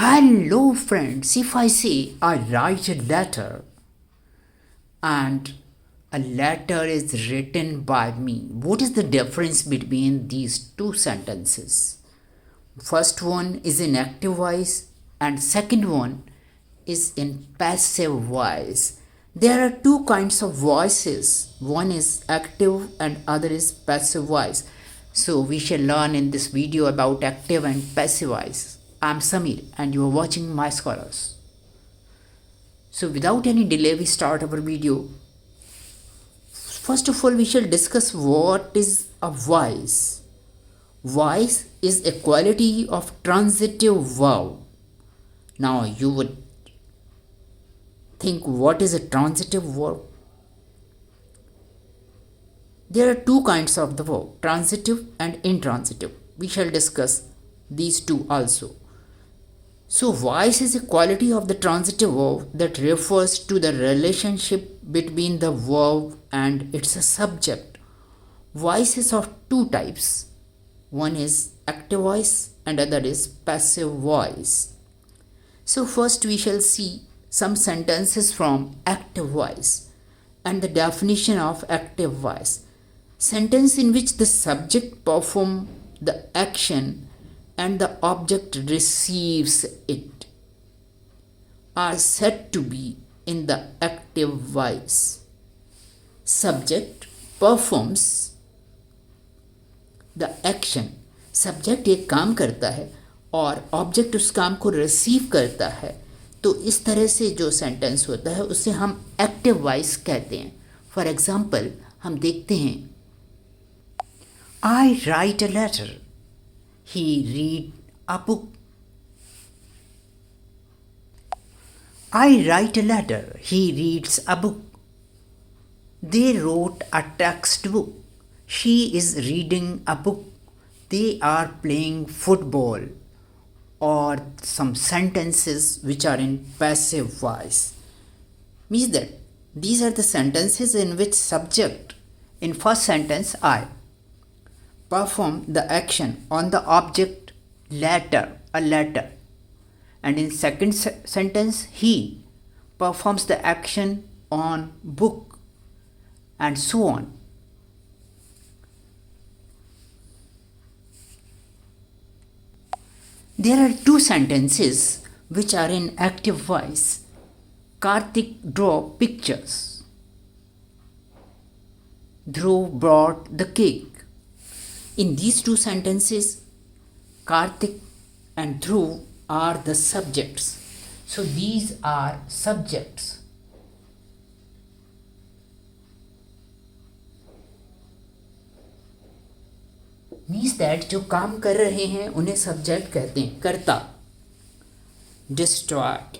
Hello, friends. If I say I write a letter and a letter is written by me, what is the difference between these two sentences? First one is in active voice and second one is in passive voice. There are two kinds of voices. One is active and other is passive voice. So we shall learn in this video about active and passive voice. I'm Samir and you are watching My Scholars. So without any delay we start our video. First of all we shall discuss what is a voice. Voice is a quality of transitive verb. Now you would think what is a transitive verb? There are two kinds of the verb, transitive and intransitive. We shall discuss these two also. So voice is a quality of the transitive verb that refers to the relationship between the verb and its subject. Voice is of two types. One is active voice and other is passive voice. So first we shall see some sentences from active voice and the definition of active voice. Sentence in which the subject performs the action and the object receives it are said to be in the active voice. Subject performs the action. Subject एक काम करता है और object उस काम को receive करता है, तो इस तरह से जो सेंटेंस होता है उसे हम एक्टिव वॉइस कहते हैं. फॉर एग्जाम्पल हम देखते हैं, I write a letter, he read a book. I write a letter. He reads a book. They wrote a textbook. She is reading a book. They are playing football. Or some sentences which are in passive voice. Means that these are the sentences in which subject, in first sentence I, perform the action on the object letter, a letter, and in second sentence he performs the action on book, and so on. There are two sentences which are in active voice. Karthik draw pictures. Dhruv brought the cake. In these two sentences, Karthik and Dhruv are the subjects. So these are subjects. Means that जो काम कर रहे हैं उन्हें subject कहते हैं. कर्ता, destroyed.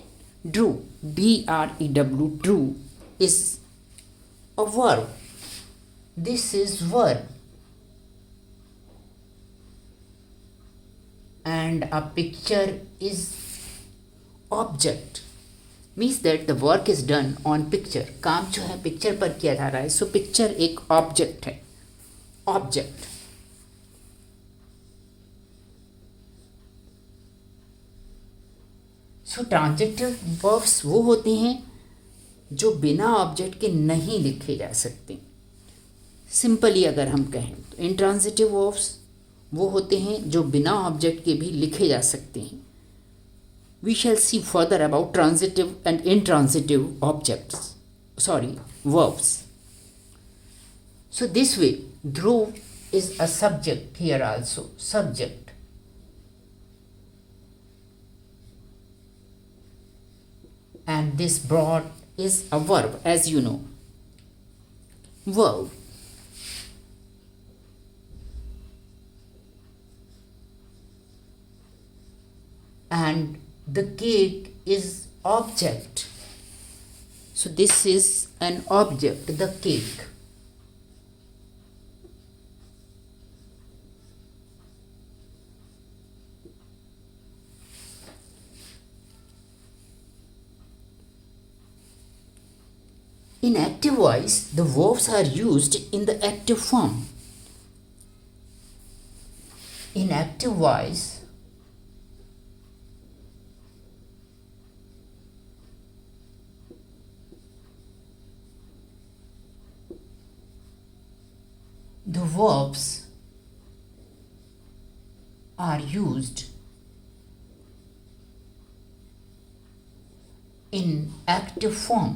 Drew, D-R-E-W, drew is a verb. This is verb. And a picture is object. Means that the work is done on picture. काम जो है पिक्चर पर किया जा रहा है. So picture एक ऑब्जेक्ट है. ऑब्जेक्ट. So ट्रांजिटिव वर्ब्स वो होते हैं जो बिना ऑब्जेक्ट के नहीं लिखे जा सकते. सिंपली अगर हम कहें तो इंट्रांजिटिव वर्ब्स वो होते हैं जो बिना ऑब्जेक्ट के भी लिखे जा सकते हैं. We shall see further about transitive and intransitive objects, verbs. So this way Dhruv is a subject here also, subject. And this brought is a verb, as you know. Verb. And the cake is object. So this is an object, the cake. In active voice, the verbs are used in the active form. In active voice, the verbs are used in active form.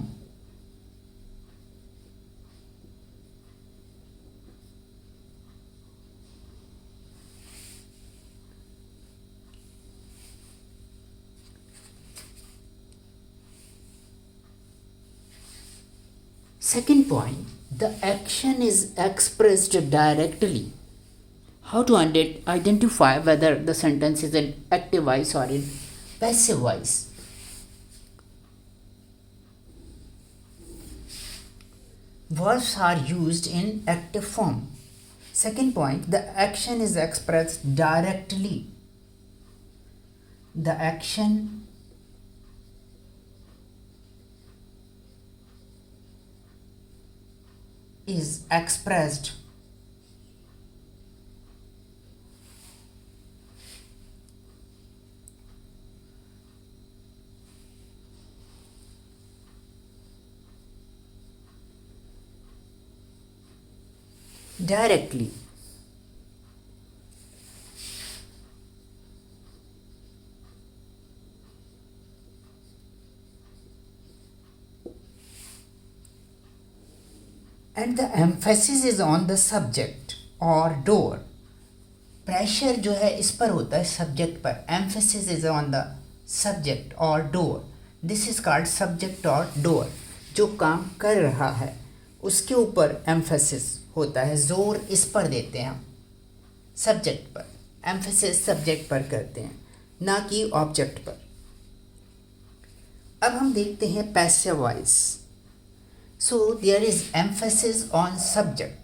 Second point, the action is expressed directly. How to identify whether the sentence is in active voice or in passive voice? Verbs are used in active form. Second point, the action is expressed directly. The action is expressed directly. And the emphasis is on the subject or door. Pressure जो है इस पर होता है subject पर. Emphasis is on the subject or doer. This is called subject or doer. जो काम कर रहा है उसके ऊपर एम्फेसिस होता है, जोर इस पर देते हैं हम सब्जेक्ट पर. एम्फेसिस सब्जेक्ट पर करते हैं ना कि ऑब्जेक्ट पर. अब हम देखते हैं passive voice. So there is emphasis on subject.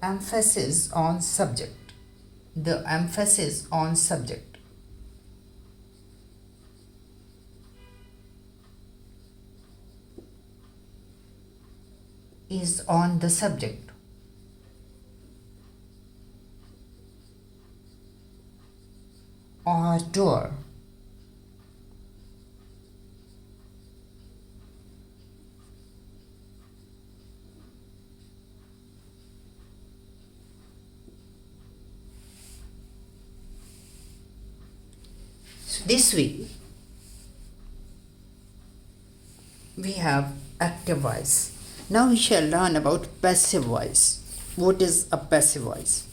Emphasis on subject. The emphasis on subject is on the subject. Or door. This way we have active voice. Now we shall learn about passive voice. What is a passive voice?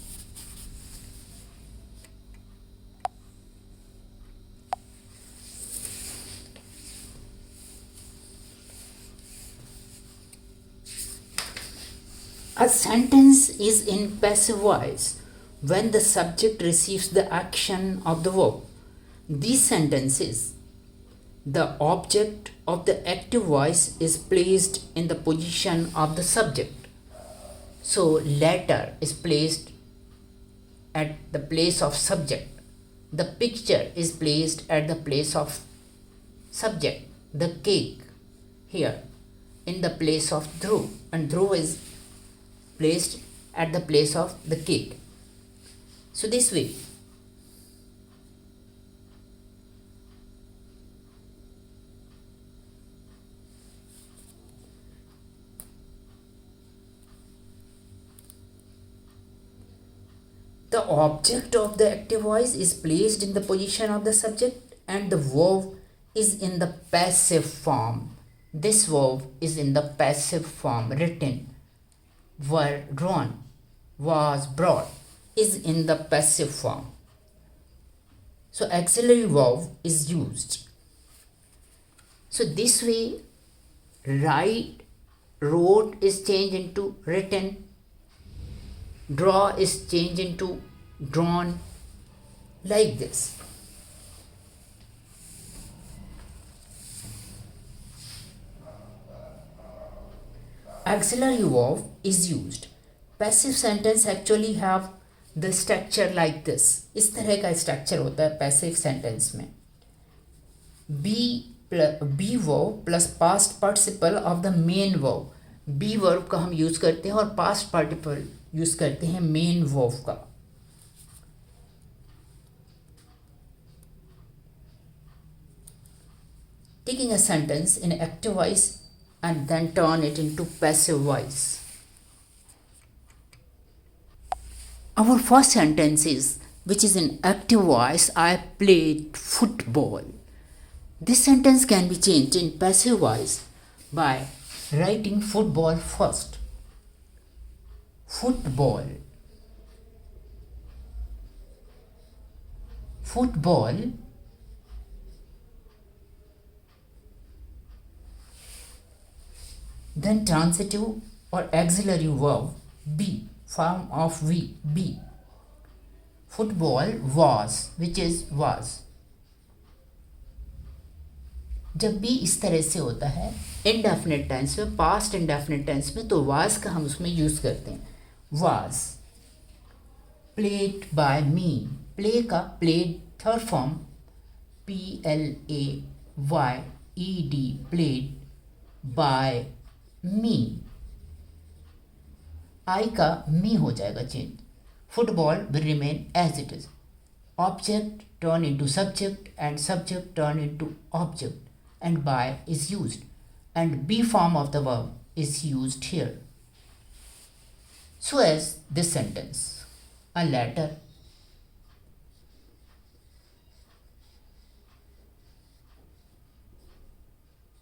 A sentence is in passive voice when the subject receives the action of the verb. These sentences, the object of the active voice is placed in the position of the subject. So letter is placed at the place of subject. The picture is placed at the place of subject. The cake here in the place of Dhruv, and Dhruv is placed at the place of the cake. So this way the object of the active voice is placed in the position of the subject and the verb is in the passive form. This verb is in the passive form. Written, were drawn, was brought is in the passive form. So auxiliary verb is used. So this way write, wrote is changed into written, draw is changed into drawn, like this. Auxiliary verb is used. Passive sentence actually have the structure like this. इस तरह का structure होता है passive sentence में. Be verb plus past participle of the main verb. Be verb का हम use करते हैं और पास्ट पार्टिसिपल यूज करते हैं मेन वर्ब का. Taking a sentence in active voice and then turn it into passive voice. Our first sentence is, which is in active voice, I played football. This sentence can be changed in passive voice by writing football first. Football. Football. Then transitive or auxiliary verb be, form of we, be. Football was, which is was. जब भी इस तरह से होता है indefinite tense में, past indefinite tense में, तो वाज का हम उसमें यूज़ करते हैं. Was played by me. Play का played third form PLAYED, played by me. I का मी हो जाएगा change. Football will remain as it is. Object turn into subject and subject turn into object and by is used, and be form of the verb is used here. So as this sentence, a letter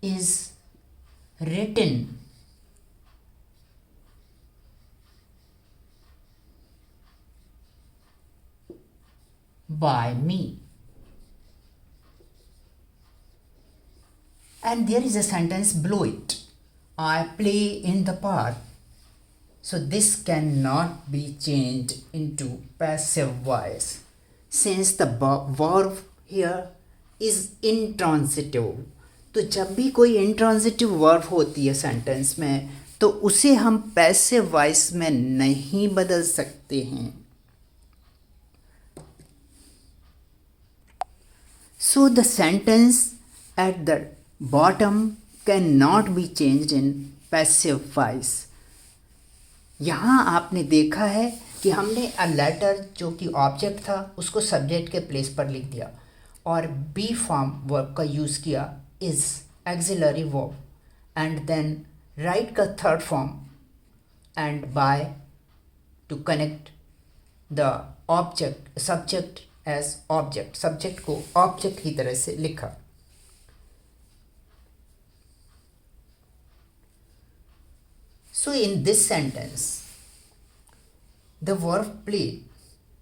is written by me. And there is a sentence below it, I play in the park. So this cannot be changed into passive voice since the verb here is intransitive. तो जब भी कोई intransitive verb होती है sentence में तो उसे हम पैसिव वॉइस में नहीं बदल सकते हैं. So the sentence at the bottom cannot be changed in passive voice. यहाँ आपने देखा है कि हमने अ लेटर जो कि ऑब्जेक्ट था उसको सब्जेक्ट के प्लेस पर लिख दिया और बी फॉर्म वर्ब का यूज़ किया is auxiliary verb and then write का third form and by to connect the object subject as object. Subject को ऑब्जेक्ट की तरह से लिखा. So in this sentence, the verb played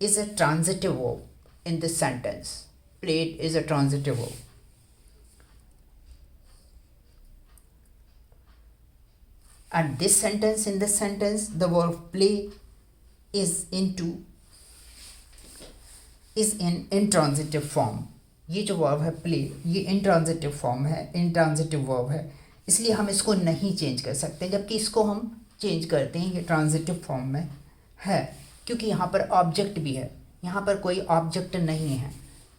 is a transitive verb in this sentence. Played is a transitive verb. And this sentence, in this sentence, the verb play is in intransitive form. ये जो verb है play, ये intransitive form है, intransitive verb है, इसलिए हम इसको नहीं चेंज कर सकते, जबकि इसको हम चेंज करते हैं. ये ट्रांजिटिव फॉर्म में है क्योंकि यहाँ पर ऑब्जेक्ट भी है, यहाँ पर कोई ऑब्जेक्ट नहीं है.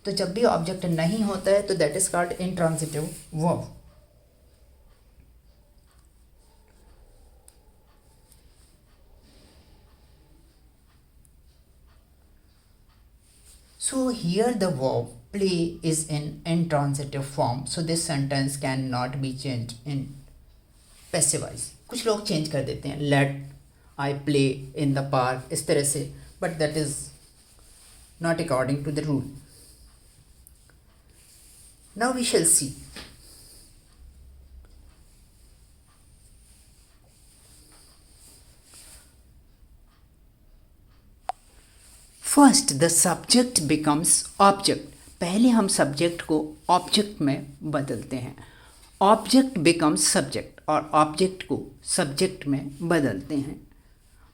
तो जब भी ऑब्जेक्ट नहीं होता है तो that is called intransitive verb. So here the verb play is in intransitive form. So this sentence cannot be changed in passive voice. कुछ लोग चेंज कर देते हैं let I play in the park इस तरह से, but that is not according to the rule. Now we shall see. First the subject becomes object. पहले हम सब्जेक्ट को ऑब्जेक्ट में बदलते हैं. ऑब्जेक्ट बिकम्स सब्जेक्ट और ऑब्जेक्ट को सब्जेक्ट में बदलते हैं.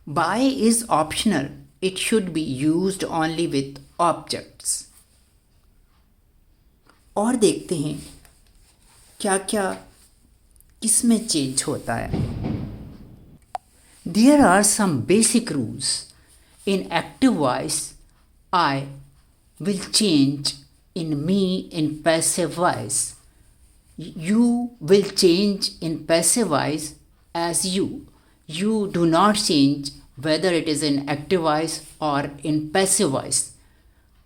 By is optional. It should be used only with objects. और देखते हैं क्या क्या किसमें चेंज होता है. There are some basic rules. In active voice, I will change in me in passive voice. You will change in passive voice as you. You do not change whether it is in active voice or in passive voice.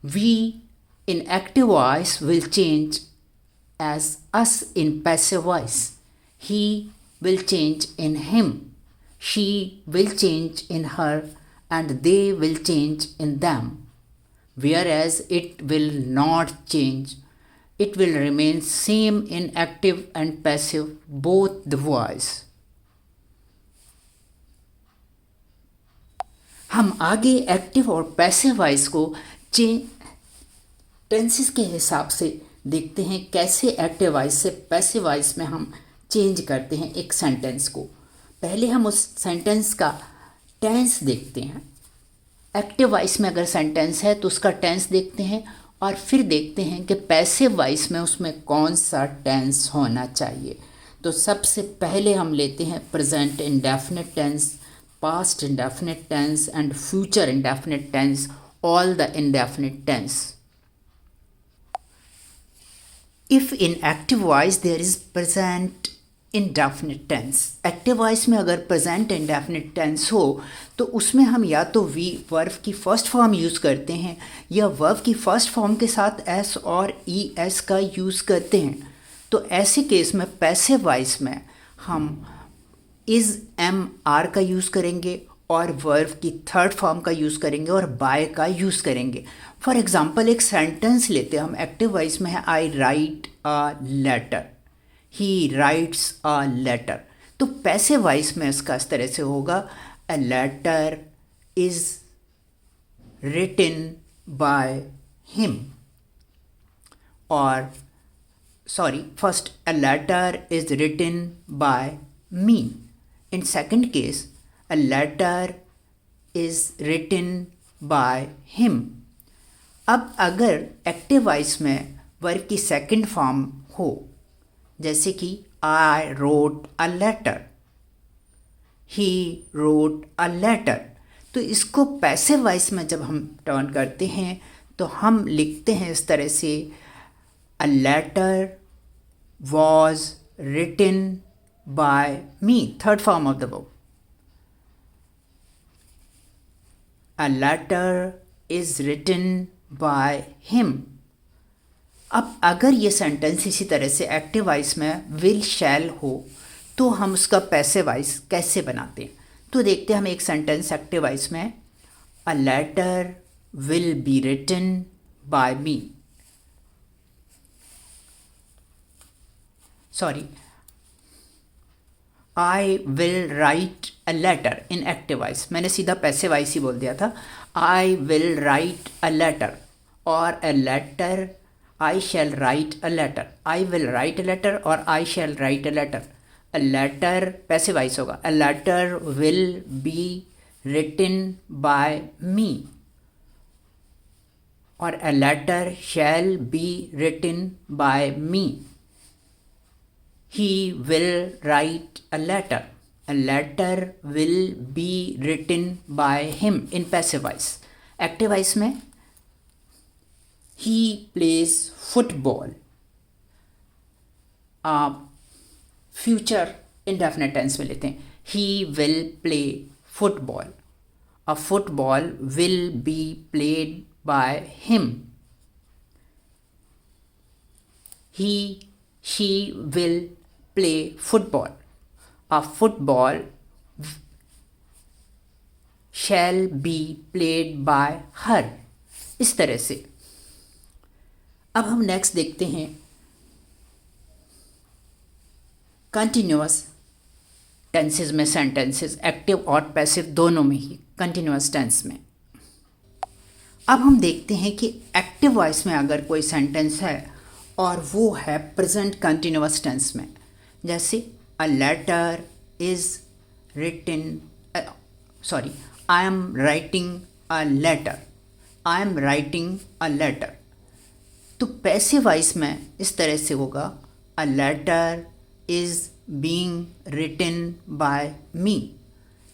We in active voice will change as us in passive voice. He will change in him. She will change in her and they will change in them, whereas it will not change. It will remain same in active and passive, both the voice. हम आगे active और passive voice को tenses के हिसाब से देखते हैं, कैसे एक्टिव वॉइस से पैसिव वॉइस में हम चेंज करते हैं एक सेंटेंस को। पहले हम उस सेंटेंस का टेंस देखते हैं। एक्टिव वॉइस में अगर सेंटेंस है तो उसका टेंस देखते हैं, और फिर देखते हैं कि पैसिव वॉइस में उसमें कौन सा टेंस होना चाहिए। तो सबसे पहले हम लेते हैं present indefinite tense, past indefinite tense and future indefinite tense, all the indefinite tense. If in active voice there is present indefinite tense, active voice में अगर present indefinite tense हो तो उसमें हम या तो वर्ब की फर्स्ट फॉर्म यूज़ करते हैं या वर्ब की फर्स्ट फॉर्म के साथ एस और ई एस का यूज़ करते हैं। तो ऐसे केस में पैसिव वॉइस में हम इज़ एम आर का यूज़ करेंगे और वर्ब की थर्ड फॉर्म का यूज़ करेंगे और बाय का यूज़ करेंगे। फॉर एग्ज़ाम्पल एक सेंटेंस लेते हैं हम, एक्टिव वॉइस में है I write a letter, he writes a letter. तो पैसिव वॉइस में इसका इस तरह से होगा, a letter is written bye him, और sorry first a letter is written by me. In second case, a letter is written by him. अब अगर एक्टिव वॉइस में वर्ब की सेकंड फॉर्म हो, जैसे कि I wrote a letter, he wrote a letter, तो इसको पैसिव वॉइस में जब हम टर्न करते हैं तो हम लिखते हैं इस तरह से, a letter was written by me, third form of the verb. A letter is written by him. अब अगर ये सेंटेंस इसी तरह से एक्टिव वॉइस में विल शैल हो तो हम उसका पैसिव वॉइस कैसे बनाते हैं। तो देखते हैं हम एक सेंटेंस एक्टिव वॉइस में, a letter will be written by me, sorry I will write a letter in active voice, मैंने सीधा पैसिव वॉइस ही बोल दिया था, I will write a letter, और a letter I shall write a letter, I will write a letter और I shall write a letter. A letter passive voice होगा, a letter will be written by me, और a letter shall be written by me. He will write a letter. A letter will be written by him in passive voice. Active voice में he plays football. Future indefinite tense में लेते हैं, he will play football. A football will be played by him. She will play football. A football shall be played by her. इस तरह से। अब हम next देखते हैं कंटिन्यूअस टेंसेस में सेंटेंसेस, एक्टिव और पैसिव दोनों में ही, कंटिन्यूअस टेंस में। अब हम देखते हैं कि एक्टिव वॉइस में अगर कोई सेंटेंस है और वो है प्रेजेंट कंटिन्यूअस टेंस में, जैसे a letter is written, sorry I am writing a letter, I am writing a letter. तो पैसिव वॉइस में इस तरह से होगा, a letter is being written by me.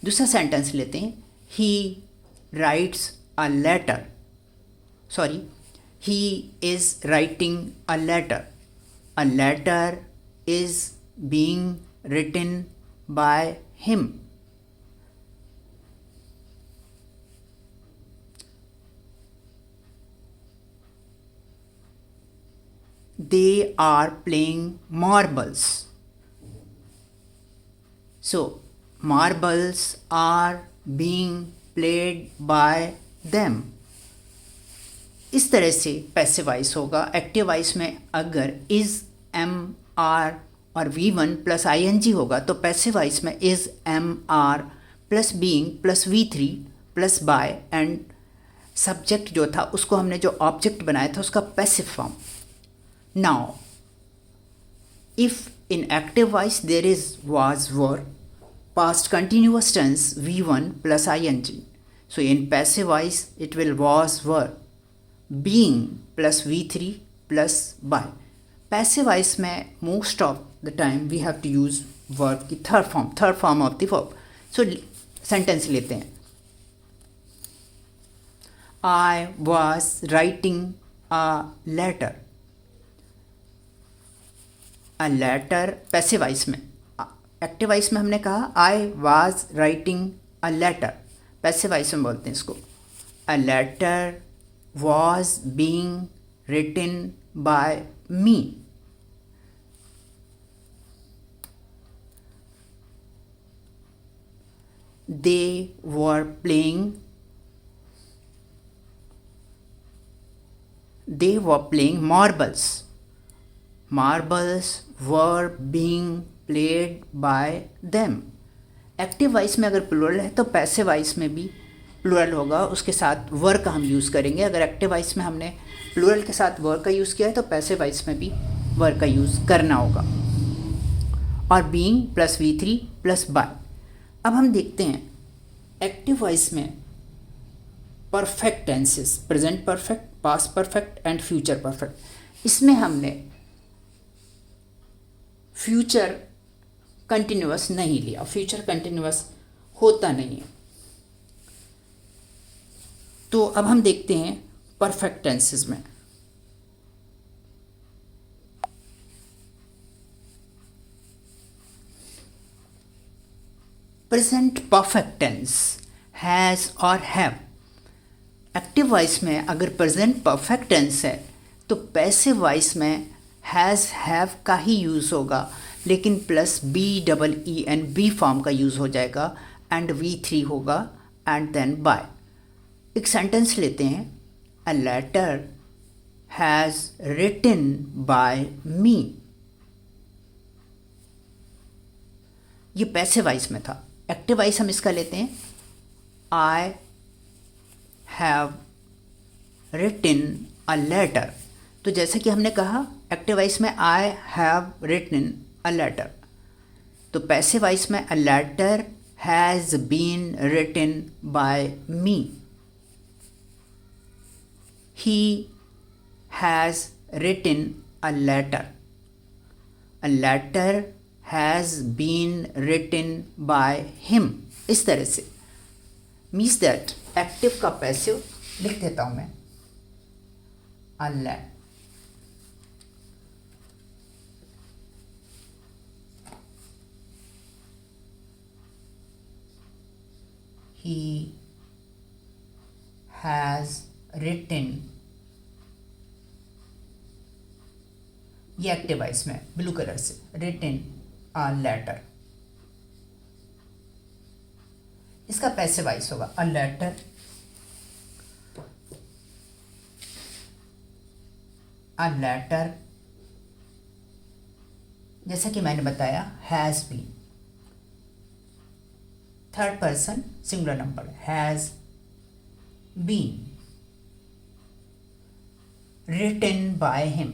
दूसरा सेंटेंस लेते हैं, he writes a letter, sorry he is writing a letter. A letter is being written by him. They are playing marbles. So marbles are being played by them। इस तरह से passive voice होगा। Active voice में अगर is, am, are और V1 plus ing होगा तो passive voice में is, am, are plus being plus V3 plus by and subject जो था उसको हमने जो ऑब्जेक्ट बनाया था उसका passive form. Now if in active voice there is was, were, past continuous tense V1 plus ing, so in passive voice it will was, were, being plus V3 plus by। passive voice में most of the time we have to use verb की third form of the verb। so sentence लेते हैं। I was writing a letter। a letter passive voice में। Active voice में हमने कहा I was writing a letter, passive voice में बोलते हैं इसको a letter was being written by me. They were playing marbles. Marbles were being played by them. Active voice में अगर प्लूरल है तो पैसिव वॉइस में भी प्लूरल होगा, उसके साथ वर का हम यूज़ करेंगे। अगर एक्टिव वॉइस में हमने प्लूरल के साथ वर का यूज़ किया है तो पैसिव वॉइस में भी वर का यूज़ करना होगा। और being plus V3 plus bye. अब हम देखते हैं एक्टिव वॉइस में perfect tenses, present perfect, past perfect and future perfect. इसमें हमने फ्यूचर कंटिन्यूअस नहीं लिया, फ्यूचर कंटिन्यूअस होता नहीं है। तो अब हम देखते हैं परफेक्ट टेंसेस में। प्रेजेंट परफेक्ट टेंस हैज़ और हैव। एक्टिव वॉइस में अगर प्रेजेंट परफेक्ट टेंस है तो पैसिव वॉइस में हैज़, हैव का ही यूज़ होगा, लेकिन प्लस BEEN फॉर्म का यूज़ हो जाएगा एंड V3 होगा एंड देन बाय। एक सेंटेंस लेते हैं। A letter has written by me. ये पैसिव वॉइस में था। एक्टिव वॉइस हम इसका लेते हैं I have written a letter. तो जैसे कि हमने कहा एक्टिव वॉइस में I have written a letter, तो पैसिव वॉइस में a letter has been written by me. He has written a letter. A letter has been written by him. इस तरह से मीन्स दैट एक्टिव का passive लिख देता हूँ मैं। A letter he has written, ये एक्टिव वॉइस में ब्लू कलर से written a letter। इसका पैसिव वॉइस होगा a letter जैसा कि मैंने बताया has been, third person singular number, has been written by him.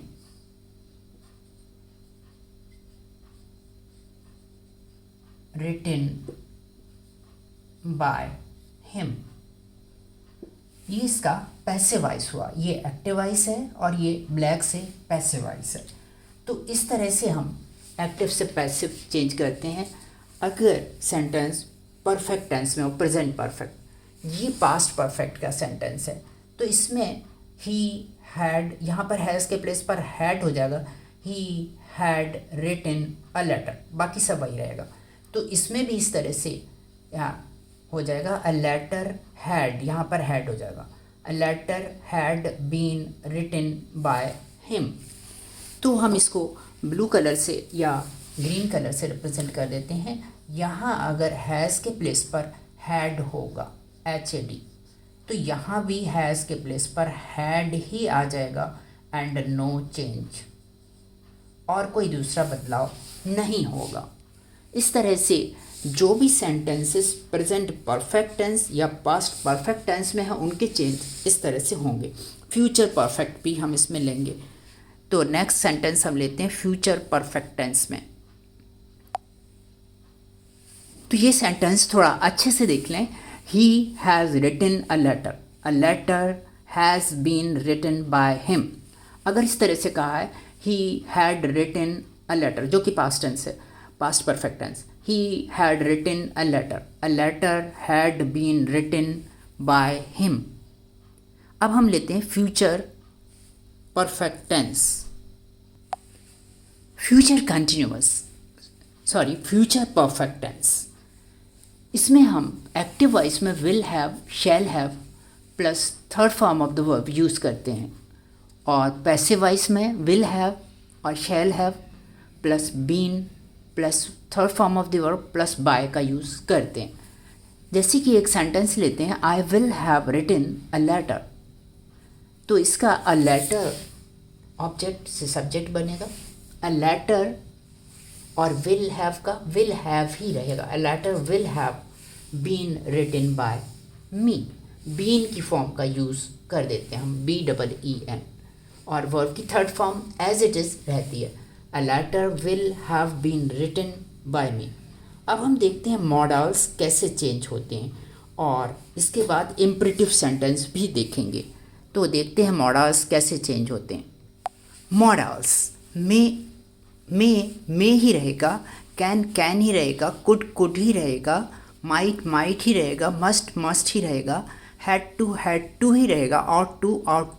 Written bye him, ये इसका पैसिव वॉइस हुआ। ये एक्टिव वॉइस है और ये ब्लैक से पैसिव वॉइस है। तो इस तरह से हम एक्टिव से पैसिव चेंज करते हैं। अगर सेंटेंस परफेक्ट टेंस में हो, प्रेजेंट परफेक्ट, ये पास्ट परफेक्ट का सेंटेंस है, तो इसमें ही हैड, यहाँ पर हैज़ के प्लेस पर हैड हो जाएगा। He had written a letter, बाकी सब वही रहेगा। तो इसमें भी इस तरह से यहाँ हो जाएगा अ लेटर हैड, यहाँ पर हैड हो जाएगा a letter had been written by him. तो हम इसको ब्लू कलर से या ग्रीन कलर से रिप्रेजेंट कर देते हैं। यहाँ अगर हैज़ के प्लेस पर हैड होगा, HAD, तो यहाँ भी हैज़ के प्लेस पर हैड ही आ जाएगा एंड नो चेंज, और कोई दूसरा बदलाव नहीं होगा। इस तरह से जो भी सेंटेंसेस प्रेजेंट परफेक्ट टेंस या पास्ट परफेक्ट टेंस में हैं उनके चेंज इस तरह से होंगे। फ्यूचर परफेक्ट भी हम इसमें लेंगे। तो नेक्स्ट सेंटेंस हम लेते हैं फ्यूचर परफेक्ट टेंस में। तो ये सेंटेंस थोड़ा अच्छे से देख लें। He has written a letter has been written by him. अगर इस तरह से कहा है he had written a letter, जो कि पास्ट टेंस है, पास्ट परफेक्ट टेंस, ही had written a letter had been written by हिम। अब हम लेते हैं future perfect tense. Future perfect tense, इसमें हम एक्टिव वॉइस में will have, shall have plus third form of the verb use करते हैं, और पैसिव वॉइस में विल हैव और shall have plus been plus third form of the verb plus by का use करते हैं। जैसे कि एक सेंटेंस लेते हैं, I will have written a letter, तो इसका अ लेटर ऑब्जेक्ट से सब्जेक्ट बनेगा, अ लेटर और विल हैव का विल हैव ही रहेगा। A letter will have been written by me, been की फॉर्म का यूज़ कर देते हैं हम, BEEN, और वर्ब की third form as it is रहती है, a letter will have been written by me. अब हम देखते हैं मॉडल्स कैसे चेंज होते हैं, और इसके बाद इम्परेटिव सेंटेंस भी देखेंगे। तो देखते हैं मॉडल्स कैसे चेंज होते हैं। मॉडल्स में ही रहेगा, कैन ही रहेगा, कुड ही रहेगा, माइट ही रहेगा, मस्ट ही रहेगा, हैड टू ही रहेगा, ought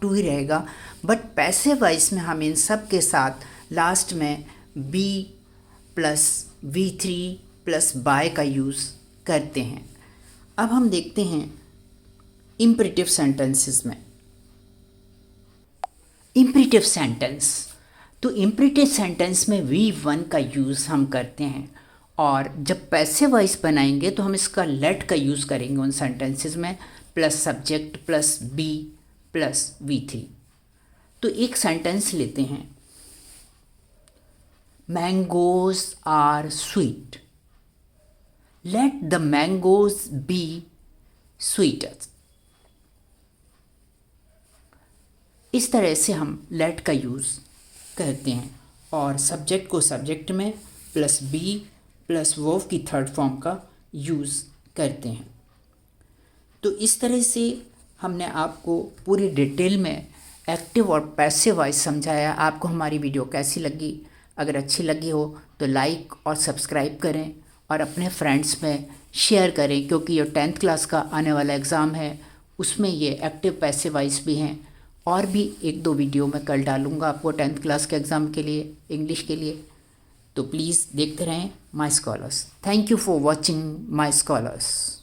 to ही रहेगा। बट पैसिव वॉइस में हम इन सब के साथ लास्ट में be plus V3 plus by का यूज़ करते हैं। अब हम देखते हैं इम्परेटिव सेंटेंसेस में। इम्परेटिव सेंटेंस, तो इम्परेटिव सेंटेंस में V1 का यूज़ हम करते हैं, और जब पैसिव वॉइस बनाएंगे तो हम इसका लेट का यूज़ करेंगे उन सेंटेंसेस में, plus subject plus be plus V3। तो एक सेंटेंस लेते हैं, mangoes are sweet, let the mangoes be sweeter. इस तरह से हम लेट का यूज़ करते हैं, और सब्जेक्ट को सब्जेक्ट में प्लस बी प्लस वर्ब की थर्ड फॉर्म का यूज़ करते हैं। तो इस तरह से हमने आपको पूरी डिटेल में एक्टिव और पैसिव वॉइस समझाया। आपको हमारी वीडियो कैसी लगी? अगर अच्छी लगी हो तो लाइक और सब्सक्राइब करें, और अपने फ्रेंड्स में शेयर करें, क्योंकि ये 10th क्लास का आने वाला एग्ज़ाम है, उसमें ये एक्टिव पैसिव वॉइस भी हैं। और भी 1-2 वीडियो मैं कल डालूँगा आपको 10th क्लास के एग्ज़ाम के लिए, इंग्लिश के लिए। तो प्लीज़ देखते रहें my scholars. Thank you for watching my scholars.